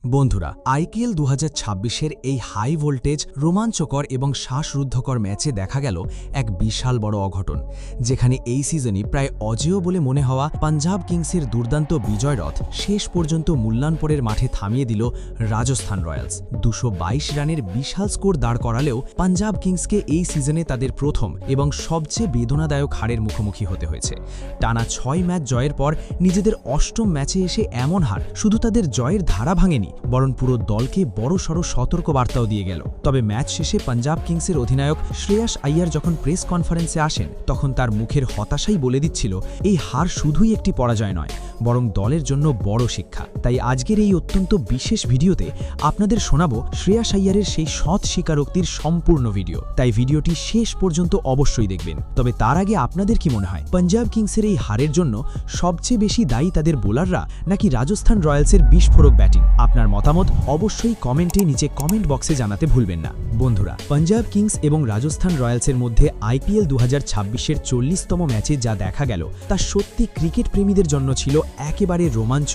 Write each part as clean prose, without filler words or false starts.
বন্ধুরা, আইপিএল 2026-এর এই high voltage রোমাঞ্চকর এবং শ্বাসরুদ্ধকর ম্যাচে দেখা গেল এক বিশাল বড় অঘটন, যেখানে এই সিজনই প্রায় অজেয় বলে মনে হওয়া পাঞ্জাব কিংসের দুর্দান্ত বিজয়রথ শেষ পর্যন্ত মুল্লানপুরের মাঠে থামিয়ে দিল রাজস্থান রয়্যালস। 222 রানের বিশাল স্কোর দাঁড় করালেও পাঞ্জাব কিংসকে এই সিজনে তাদের প্রথম এবং সবচেয়ে বেদনাদায়ক হারের মুখোমুখি হতে হয়েছে। টানা 6 ম্যাচ জয়ের পর নিজেদের অষ্টম ম্যাচে এসে এমন হার শুধু তাদের জয়ের ধারা ভাঙেনি, বরং পুরো দলকে বড়সড় সতর্কবার্তাও দিয়ে গেল। তবে ম্যাচ শেষে পাঞ্জাব কিংসের অধিনায়ক শ্রেয়াস আইয়ার যখন প্রেস কনফারেন্সে আসেন, তখন তার মুখের হতাশাই বলে দিচ্ছিল এই হার শুধুই একটি পরাজয় নয়, বরং দলের জন্য বড় শিক্ষা। তাই আজকের এই অত্যন্ত বিশেষ ভিডিওতে আপনাদের শোনাবো শ্রেয়াস আইয়ারের সেই সৎ স্বীকারোক্তির সম্পূর্ণ ভিডিও। তাই ভিডিওটি শেষ পর্যন্ত অবশ্যই দেখবেন। তবে তার আগে আপনাদের কি মনে হয়, পাঞ্জাব কিংসের এই হারের জন্য সবচেয়ে বেশি দায়ী তাদের বোলাররা নাকি রাজস্থান রয়্যালসের বিস্ফোরক ব্যাটিং? আপনার মতামত অবশ্যই কমেন্টে নিচে কমেন্ট বক্সে জানাতে ভুলবেন না। বন্ধুরা, পাঞ্জাব কিংস এবং রাজস্থান রয়্যালসের মধ্যে আইপিএল 2026-এর 40তম ম্যাচে যা দেখা গেল তা সত্যি ক্রিকেট প্রেমীদের জন্য ছিল একেবারে রোমাঞ্চ,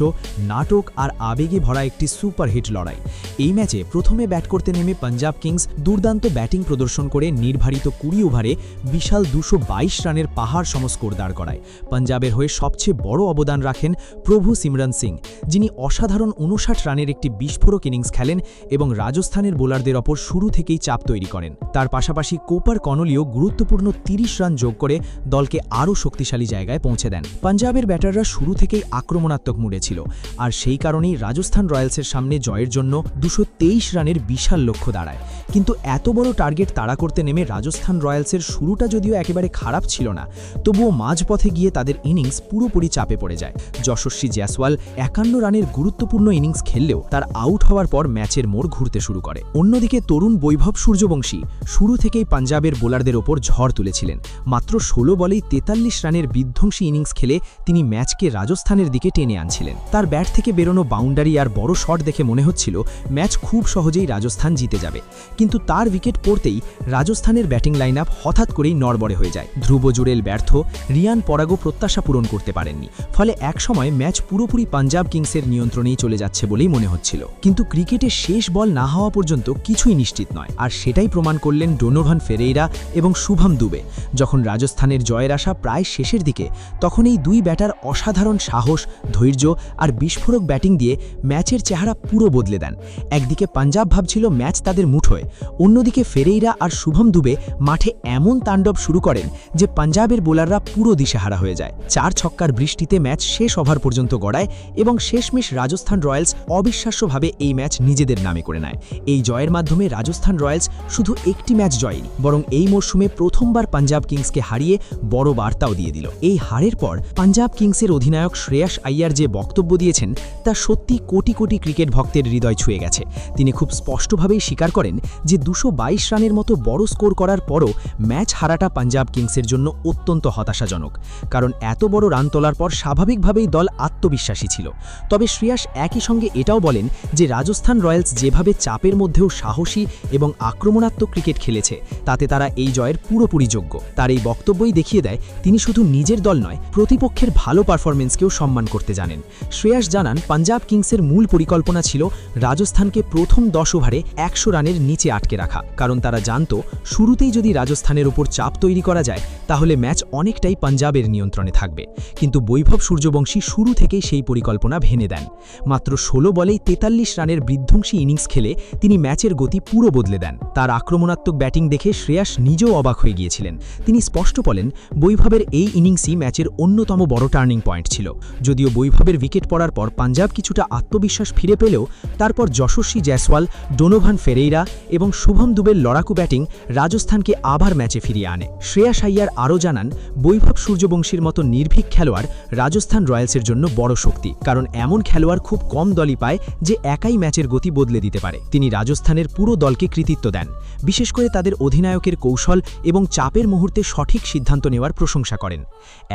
নাটক আর আবেগে ভরা একটি সুপারহিট লড়াই। এই ম্যাচে প্রথমে ব্যাট করতে নেমে পাঞ্জাব কিংস দুর্দান্ত ব্যাটিং প্রদর্শন করে নির্ধারিত 20 ওভারে বিশাল 222 রানের পাহাড় সম স্কোর দাঁড় করায়। পাঞ্জাবের হয়ে সবচেয়ে বড় অবদান রাখেন প্রভু সিমরন সিং, যিনি অসাধারণ 59 রানের একটি বিস্ফোরক ইনিংস খেলেন এবং রাজস্থানের বোলারদের ওপর শুরু থেকেই চাপ তৈরি করেন। তার পাশাপাশি কোপার কনলিও গুরুত্বপূর্ণ 30 রান যোগ করে দলকে আরও শক্তিশালী জায়গায় পৌঁছে দেন। পাঞ্জাবের ব্যাটাররা শুরু থেকেই আক্রমণাত্মক মুডে ছিল, আর সেই কারণেই রাজস্থান রয়্যালসের সামনে জয়ের জন্য 223 রানের বিশাল লক্ষ্য দাঁড়ায়। কিন্তু এত বড় টার্গেট তাড়া করতে নেমে রাজস্থান রয়্যালসের শুরুটা যদিও একেবারে খারাপ ছিল না, তবুও মাঝপথে গিয়ে তাদের ইনিংস পুরোপুরি চাপে পড়ে যায়। যশস্বী জয়সওয়াল 51 রানের গুরুত্বপূর্ণ ইনিংস খেললেও তার আউট হওয়ার পর ম্যাচের মোড় ঘুরতে শুরু করে। অন্যদিকে তরুণ বৈভব সূর্যবংশী শুরু থেকেই পাঞ্জাবের বোলারদের ওপর ঝড় তুলেছিলেন। মাত্র 16 বলেই 43 রানের বিধ্বংসী ইনিংস খেলে তিনি ম্যাচকে রাজস্থানের দিকে টেনে আনছিলেন। তার ব্যাট থেকে বেরোনো বাউন্ডারি আর বড় শট দেখে মনে হচ্ছিল ম্যাচ খুব সহজেই রাজস্থান জিতে যাবে। কিন্তু তার উইকেট পড়তেই রাজস্থানের ব্যাটিং লাইন আপ হঠাৎ করেই নড়বড়ে হয়ে যায়। ধ্রুব জুরেল ব্যর্থ, রিয়ান পরাগও প্রত্যাশা পূরণ করতে পারেননি। ফলে একসময় ম্যাচ পুরোপুরি পাঞ্জাব কিংসের নিয়ন্ত্রণেই চলে যাচ্ছে বলেই মনে হচ্ছিল। কিন্তু ক্রিকেটের শেষ বল না হওয়া পর্যন্ত কিছুই নিশ্চিত নয়, আর সেটাই প্রমাণ করলেন ডোনোভান ফেরেইরা এবং শুভম দুবে। যখন রাজস্থানের জয়ের আশা প্রায় শেষের দিকে, তখন এই দুই ব্যাটার অসাধারণ সাহস, ধৈর্য আর বিস্ফোরক ব্যাটিং দিয়ে ম্যাচের চেহারা পুরো বদলে দেন। একদিকে পাঞ্জাব ভাবছিল ম্যাচ তাদের মুঠোয়, অন্যদিকে ফেরেইরা আর শুভম দুবে মাঠে এমন তাণ্ডব শুরু করেন যে পাঞ্জাবের বোলাররা পুরো দিশেহারা হয়ে যায়। 4 ছক্কার বৃষ্টিতে ম্যাচ শেষ ওভার পর্যন্ত গড়ায় এবং শেষমেশ রাজস্থান রয়্যালস অবিশ্বাস্যভাবে এই ম্যাচ নিজেদের নামে করে নেয়। এই জয়ের মাধ্যমে রাজস্থান রয়্যালস শুধু একটি ম্যাচ জয়নি, বরং এই মরশুমে প্রথমবার পাঞ্জাব কিংসকে হারিয়ে বড় বার্তাও দিয়ে দিল। এই হারের পর পাঞ্জাব কিংসের অধিনায়ক শ্রেয়াস আইয়ার যে বক্তব্য দিয়েছেন তা সত্যি কোটি কোটি ক্রিকেট ভক্তের হৃদয় ছুঁয়ে গেছে। তিনি খুব স্পষ্টভাবেই স্বীকার করেন যে 222 রানের মতো বড় স্কোর করার পরও ম্যাচ হারাটা পাঞ্জাব কিংসের জন্য অত্যন্ত হতাশাজনক, কারণ এত বড় রান তোলার পর স্বাভাবিকভাবেই দল আত্মবিশ্বাসী ছিল। তবে শ্রেয়াস একই সঙ্গে এটাও বলেন যে রাজস্থান রয়্যালস যেভাবে চাপের মধ্যেও সাহসী এবং আক্রমণাত্মক ক্রিকেট খেলেছে, তাতে তারা এই জয়ের পুরোপুরি যোগ্য। তার এই বক্তব্যই দেখিয়ে দেয় তিনি শুধু নিজের দল নয়, প্রতিপক্ষের ভালো পারফরমেন্সকেও সম্মান করতে জানেন। শ্রেয়াস জানান, পাঞ্জাব কিংসের মূল পরিকল্পনা ছিল রাজস্থানকে প্রথম 10 ওভারে 100 রানের নিচে আটকে রাখা, কারণ তারা জানত শুরুতেই যদি রাজস্থানের উপর চাপ তৈরি করা যায় তাহলে ম্যাচ অনেকটাই পাঞ্জাবের নিয়ন্ত্রণে থাকবে। কিন্তু বৈভব সূর্যবংশী শুরু থেকেই সেই পরিকল্পনা ভেঙে দেন। মাত্র 16 বলেই 43 রানের বিধ্বংসী ইনিংস খেলে তিনি ম্যাচের গতি পুরো বদলে দেন। তার আক্রমণাত্মক ব্যাটিং দেখে শ্রেয়াস নিজেও অবাক হয়ে গিয়েছিলেন। তিনি স্পষ্ট বলেন, বৈভবের এই ইনিংসই ম্যাচের অন্যতম বড় টার্নিং পয়েন্ট ছিল। যদিও বৈভবের উইকেট পড়ার পর পাঞ্জাব কিছুটা আত্মবিশ্বাস ফিরে পেলেও তারপর যশস্বী জয়সওয়াল, ডোনোভান ফেরেইরা এবং শুভম দুবের লড়াকু ব্যাটিং রাজস্থানকে আবার ম্যাচে ফিরিয়ে আনে। শ্রেয়াস আইয়ার আরও জানান, বৈভব সূর্যবংশীর মতো নির্ভীক খেলোয়াড় রাজস্থান রয়্যালসের জন্য বড় শক্তি, কারণ এমন খেলোয়াড় খুব কম দলই পায় যে একাই ম্যাচের গতি বদলে দিতে পারে। তিনি রাজস্থানের পুরো দলকে কৃতিত্ব দেন, বিশেষ করে তাদের অধিনায়কের কৌশল এবং চাপের মুহূর্তে সঠিক সিদ্ধান্ত নেওয়ার প্রশংসা করেন।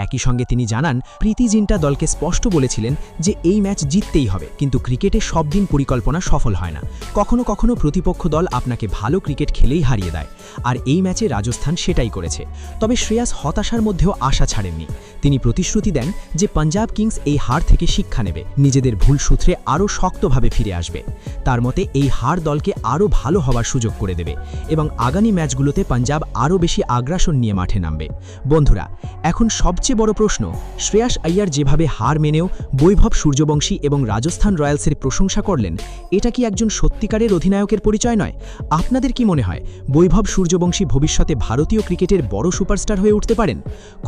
একই সঙ্গে তিনি জানান, প্রীতি জিন্টা দলকে স্পষ্ট বলেছিলেন যে এই ম্যাচ জিততেই হবে, কিন্তু ক্রিকেটে সব দিন পরিকল্পনা সফল হয় না। কখনো কখনো প্রতিপক্ষ দল আপনাকে ভালো ক্রিকেট খেলেই হারিয়ে দেয়, আর এই ম্যাচে রাজস্থান সেটাই করেছে। তবে শ্রেয়াস হতাশার মধ্যেও আশা ছাড়েননি। তিনি প্রতিশ্রুতি দেন যে পাঞ্জাব কিংস এই হার থেকে শিক্ষা নেবে, নিজেদের ভুল সূত্রে আরও শক্ত চূড়ান্তভাবে ফিরে আসবে। তার মতে এই হার দলকে আরও ভালো হওয়ার সুযোগ করে দেবে এবং আগামী ম্যাচগুলোতে পাঞ্জাব আরও বেশি আগ্রাসন নিয়ে মাঠে নামবে। বন্ধুরা, এখন সবচেয়ে বড় প্রশ্ন, শ্রেয়াস আইয়ার যেভাবে হার মেনেও বৈভব সূর্যবংশী এবং রাজস্থান রয়্যালসের প্রশংসা করলেন, এটা কি একজন সত্যিকারের অধিনায়কের পরিচয় নয়? আপনাদের কি মনে হয় বৈভব সূর্যবংশী ভবিষ্যতে ভারতীয় ক্রিকেটের বড় সুপারস্টার হয়ে উঠতে পারেন?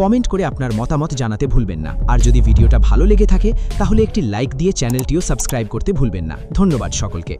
কমেন্ট করে আপনার মতামত জানাতে ভুলবেন না। আর যদি ভিডিওটা ভালো লেগে থাকে তাহলে একটি লাইক দিয়ে চ্যানেলটিও সাবস্ক্রাইব করতে ভুলবেন না। ধন্যবাদ সকলকে।